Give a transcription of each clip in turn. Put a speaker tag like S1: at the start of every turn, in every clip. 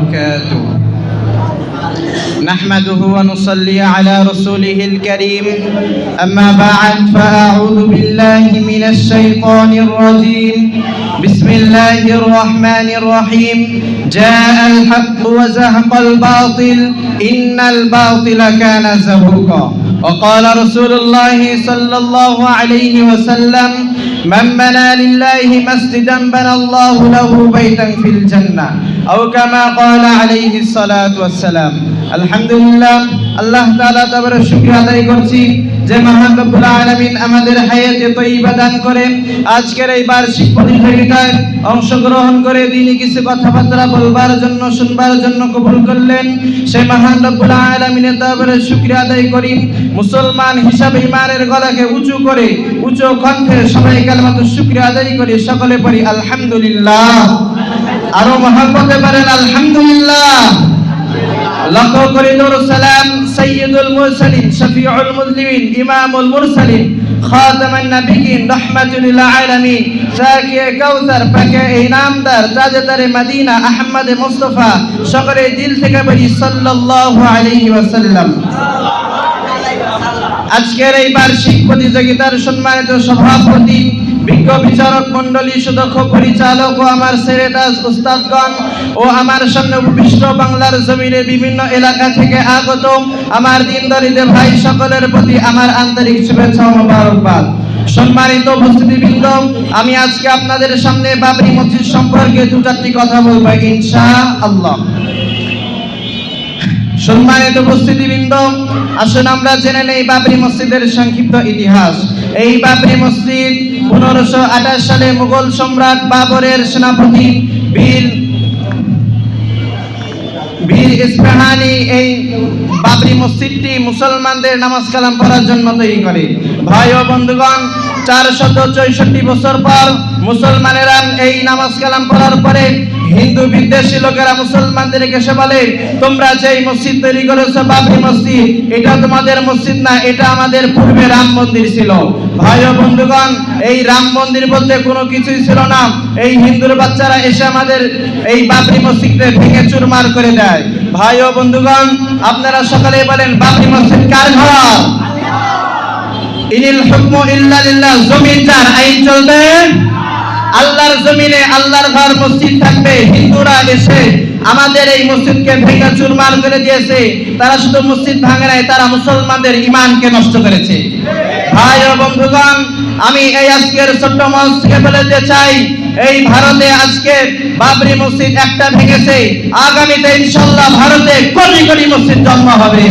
S1: وبركاته نحمده ونصلي على رسوله الكريم أما بعد فأعوذ بالله من الشيطان الرجيم بسم الله الرحمن الرحيم جاء الحق وزهق الباطل إن الباطل كان زهوقا وقال رسول الله صلى الله عليه وسلم من بنى لله مسجدا بنى الله له بيتا في الجنة أو كما قال عليه الصلاة والسلام আলহামদুলিল্লাহ আল্লাহ তাআলা তাবারক শুকরিয়া আদায় করছি যে মহান রব্বুল আলামিন আমাদের হায়াতে তয়্যিবা দান করে আজকের এই বার্ষিক প্রতিযোগিতায় অংশগ্রহণ করে দিনী কিছু কথাবার্তা বলবার জন্য শুনবার জন্য কবুল করলেন সেই মহান রব্বুল আলামিনের তাবারক শুকরিয়া আদায় করি মুসলমান হিসাবে ঈমানের গলাকে উঁচু করে উচ্চ কণ্ঠে সবাই কালেমাতুশ শুকরিয়া আদায় করি সকলে পড়ি আলহামদুলিল্লাহ আরো মহব্বতে বলেন আলহামদুলিল্লাহ লাখ কোটি দরুদ সালাম সাইয়্যিদুল মুরসালিন শফিউল মুজলিমিন ইমামুল মুরসালিন খাতামান নবিয়্যিন রাহমাতুল লিল আলামিন সাকিয়ে কাউসার পাকে ইনামদার তাজদারে মদিনা আহমদ মুস্তাফা সকলে দিল থেকে বলি সাল্লাল্লাহু আলাইহি ওয়াসাল্লাম। আজকের এই বার্ষিক প্রতিযোগিতার সম্মানিত সভাপতি বিজ্ঞ বিচারক মণ্ডলী সুদক্ষ পরিচালক ও আমার সেরেটাস উস্তাদগণ ও আমার সামনে উপবিষ্ট বাংলার জমিনে বিভিন্ন এলাকা থেকে আগত আমার দিনদারিতে ভাই সকলের প্রতি আমার আন্তরিক শুভেচ্ছা ও মোবারকবাদ। সম্মানিত উপস্থিতিবৃন্দ, আমি আজকে আপনাদের সামনে বাবরি মসজিদ সম্পর্কে দু চারটি কথা বলবো ইনশাআল্লাহ। সম্মানিত উপস্থিতিবৃন্দ, আসুন আমরা জেনে নেই বাবরি মসজিদের সংক্ষিপ্ত ইতিহাস। এই বাবরি মসজিদ 1528 সালে মুঘল সম্রাট বাবরের সেনাপতি বীর ইস্পাহানি এই বাবরি মসজিদটি মুসলমানদের নামাজ কালাম পড়ার জন্য তৈরি করে। ভাই ও বন্ধুগণ, 464 বছর পর মুসলমানেরা এই নামাজ কালাম পড়ার পরে হিন্দু বিদ্বেষী লোকেরা মুসলমানদেরকে এসে বলে, তোমরা যে মসজিদ তৈরি করেছো বাবরি মসজিদ, এটা তোমাদের মসজিদ না, এটা আমাদের পূর্বে রাম মন্দির ছিল। ভাই ও বন্ধুগণ, এই রাম মন্দির বলতে কোনো কিছুই ছিল না। এই হিন্দুর বাচ্চারা এসে আমাদের এই বাবরি মসজিদকে ভেঙে চুরমার করে দেয়। ভাই ও বন্ধুগণ, আপনারা সকালে বলেন বাবরি মসজিদ কার ঘর? ইনিল হুকমু ইল্লা লিল্লাহ, জমিন যার, আইন চলবে আল্লাহর জমিনে। আল্লাহর ঘর মসজিদ থাকবে। হিন্দুরা এসে আমাদের এই মসজিদকে ভেঙে চুরমার করে দিয়েছে। তারা শুধু মসজিদ ভাঙে নাই, তারা মুসলমানদের ঈমানকে নষ্ট করেছে। ভাই ও বন্ধুগণ, আমি এই আজকের ছোট্ট মঞ্চ থেকে বলতে চাই, এই ভারতে আজকে বাবরি মসজিদ একটা ভেঙেছে, আগামীতে ইনশাআল্লাহ ভারতে কোটি কোটি মসজিদ জন্ম হবে।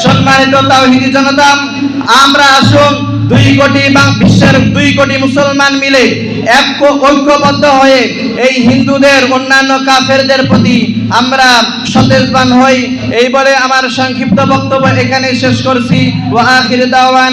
S1: সম্মানিত তাওহীদি জনতা, আমরা আসুন 2 কোটি বা বিশ্বের 2 কোটি মুসলমান মিলে ঐক্যবদ্ধ হয়ে এই হিন্দুদের অন্যান্য কাফেরদের প্রতি আমরা সচেতন হই। এই বলে আমার সংক্ষিপ্ত বক্তব্য এখানে শেষ করছি। ওয়া আখির দাওয়ানা।